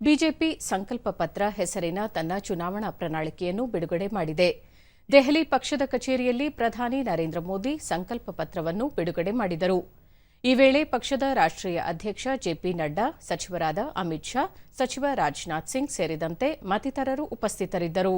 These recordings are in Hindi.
ಬಿಜೆಪಿ ಸಂಕಲ್ಪ ಪತ್ರ ಹೆಸರಿನ ತನ್ನ ಚುನಾವಣಾ ಪ್ರಣಾಳಿಕೆಯನ್ನು ಬಿಡುಗಡೆ ಮಾಡಿದೆ. ದೆಹಲಿ ಪಕ್ಷದ ಕಚೇರಿಯಲ್ಲಿ ಪ್ರಧಾನಿ ನರೇಂದ್ರ ಮೋದಿ ಸಂಕಲ್ಪ ಪತ್ರವನ್ನು ಬಿಡುಗಡೆ ಮಾಡಿದರು. ಈ ವೇಳೆ ಪಕ್ಷದ ರಾಷ್ಟ್ರೀಯ ಅಧ್ಯಕ್ಷ ಜೆಪಿ ನಡ್ಡಾ, ಸಚಿವರಾದ ಅಮಿತ್ ಶಾ, ಸಚಿವ ರಾಜನಾಥ್ ಸಿಂಗ್ ಸೇರಿದಂತೆ ಮತ್ತಿತರರು ಉಪಸ್ಥಿತರಿದ್ದರು.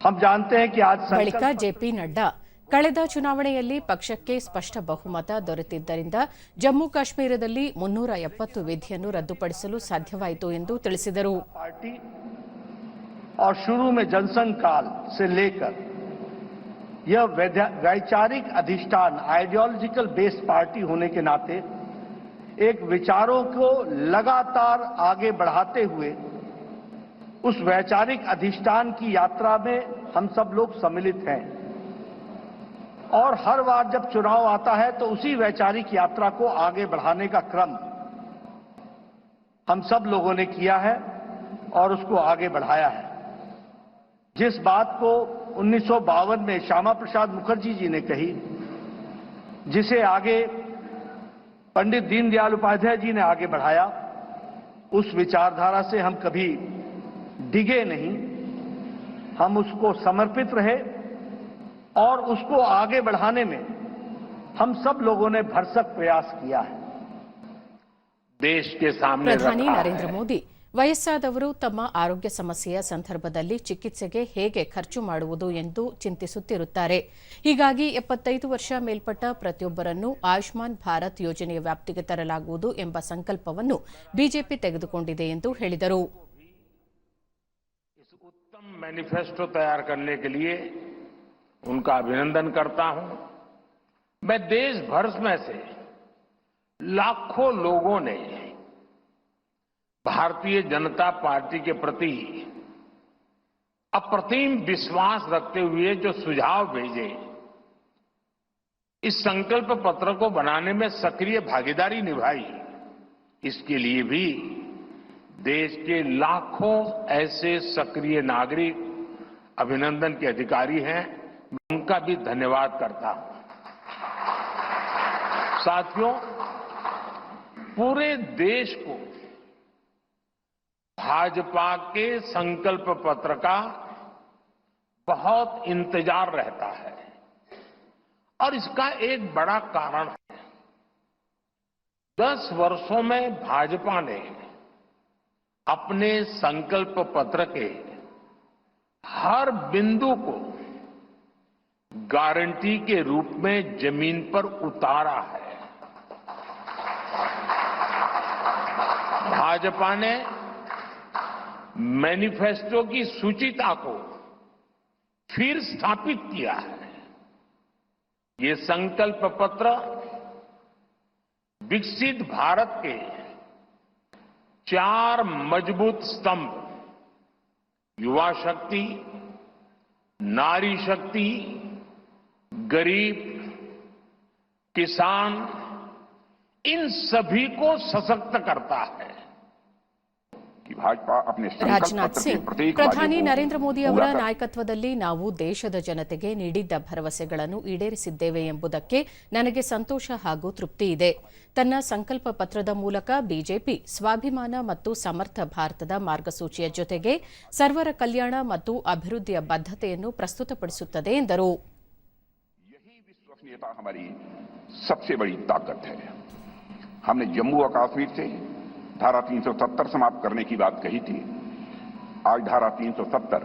हम जानते हैं कि आज ಬಳಿಕ ಜೆಪಿ ನಡ್ಡಾ ಕಳೆದ ಚುನಾವಣೆಯಲ್ಲಿ ಪಕ್ಷಕ್ಕೆ ಸ್ಪಷ್ಟ ಬಹುಮತ ದೊರೆತಿದ್ದರಿಂದ ಜಮ್ಮು ಕಾಶ್ಮೀರದಲ್ಲಿ 370 ವಿಧಿಯನ್ನು ರದ್ದುಪಡಿಸಲು ಸಾಧ್ಯವಾಯಿತು ಎಂದು ತಿಳಿಸಿದರು. पार्टी और शुरू में जनसंघ काल से लेकर यह वैचारिक अधिष्ठान आइडियोलॉजिकल बेस्ड पार्टी होने के नाते एक विचारों को लगातार आगे बढ़ाते हुए उस वैचारिक अधिष्ठान की यात्रा में हम सब लोग सम्मिलित हैं और हर बार जब चुनाव आता है तो उसी वैचारिक यात्रा को आगे बढ़ाने का क्रम हम सब लोगों ने किया है और उसको आगे बढ़ाया है. जिस बात को 1952 में श्यामा प्रसाद मुखर्जी जी ने कही, जिसे आगे पंडित दीनदयाल उपाध्याय जी ने आगे बढ़ाया, उस विचारधारा से हम कभी डिगे नहीं, हम उसको समर्पित रहे और उसको आगे बढ़ाने में हम सब लोगों ने भरसक प्रयास किया है. देश के सामने ಪ್ರಧಾನಿ ನರೇಂದ್ರ ಮೋದಿ ವಯಸ್ಸಾದವರು ತಮ್ಮ ಆರೋಗ್ಯ ಸಮಸ್ಯೆಯ ಸಂದರ್ಭದಲ್ಲಿ ಚಿಕಿತ್ಸೆಗೆ ಹೇಗೆ ಖರ್ಚು ಮಾಡುವುದು ಎಂದು ಚಿಂತಿಸುತ್ತಿರುತ್ತಾರೆ. ಹೀಗಾಗಿ 75 ವರ್ಷ ಮೇಲ್ಪಟ್ಟ ಪ್ರತಿಯೊಬ್ಬರನ್ನು ಆಯುಷ್ಮಾನ್ ಭಾರತ್ ಯೋಜನೆಯ ವ್ಯಾಪ್ತಿಗೆ ತರಲಾಗುವುದು ಎಂಬ ಸಂಕಲ್ಪವನ್ನು ಬಿಜೆಪಿ ತೆಗೆದುಕೊಂಡಿದೆ ಎಂದು ಹೇಳಿದರು. मैनिफेस्टो तैयार करने के लिए उनका अभिनंदन करता हूं. मैं देश भर में से लाखों लोगों ने भारतीय जनता पार्टी के प्रति अप्रतिम विश्वास रखते हुए जो सुझाव भेजे, इस संकल्प पत्र को बनाने में सक्रिय भागीदारी निभाई, इसके लिए भी देश के लाखों ऐसे सक्रिय नागरिक अभिनंदन के अधिकारी हैं, मैं उनका भी धन्यवाद करता हूं. साथियों, पूरे देश को भाजपा के संकल्प पत्र का बहुत इंतजार रहता है और इसका एक बड़ा कारण है. 10 वर्षों में भाजपा ने अपने संकल्प पत्र के हर बिंदु को गारंटी के रूप में जमीन पर उतारा है. भाजपा ने मैनिफेस्टो की सूचिता को फिर स्थापित किया है. ये संकल्प पत्र विकसित भारत के 4 मजबूत स्तंभ युवा शक्ति, नारी शक्ति, गरीब, किसान, इन सभी को सशक्त करता है. ರಾಜನಾಥ್ ಸಿಂಗ್, ಪ್ರಧಾನಿ ನರೇಂದ್ರ ಮೋದಿ ಅವರ ನಾಯಕತ್ವದಲ್ಲಿ ನಾವು ದೇಶದ ಜನತೆಗೆ ನೀಡಿದ್ದ ಭರವಸೆಗಳನ್ನು ಈಡೇರಿಸಿದ್ದೇವೆ ಎಂಬುದಕ್ಕೆ ನನಗೆ ಸಂತೋಷ ಹಾಗೂ ತೃಪ್ತಿ ಇದೆ. ತನ್ನ ಸಂಕಲ್ಪ ಪತ್ರದ ಮೂಲಕ ಬಿಜೆಪಿ ಸ್ವಾಭಿಮಾನ ಮತ್ತು ಸಮರ್ಥ ಭಾರತದ ಮಾರ್ಗಸೂಚಿಯ ಜೊತೆಗೆ ಸರ್ವರ ಕಲ್ಯಾಣ ಮತ್ತು ಅಭಿವೃದ್ಧಿಯ ಬದ್ಧತೆಯನ್ನು ಪ್ರಸ್ತುತಪಡಿಸುತ್ತದೆ ಎಂದರು. हमने जम्मू और कश्मीर से धारा 370 समाप्त करने की बात कही थी. आज धारा 370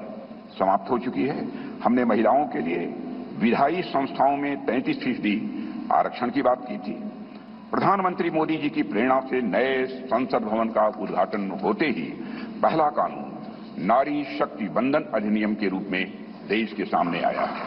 समाप्त हो चुकी है. हमने महिलाओं के लिए विधायी संस्थाओं में 33% आरक्षण की बात की थी. प्रधानमंत्री मोदी जी की प्रेरणा से नए संसद भवन का उद्घाटन होते ही पहला कानून नारी शक्ति बंधन अधिनियम के रूप में देश के सामने आया है.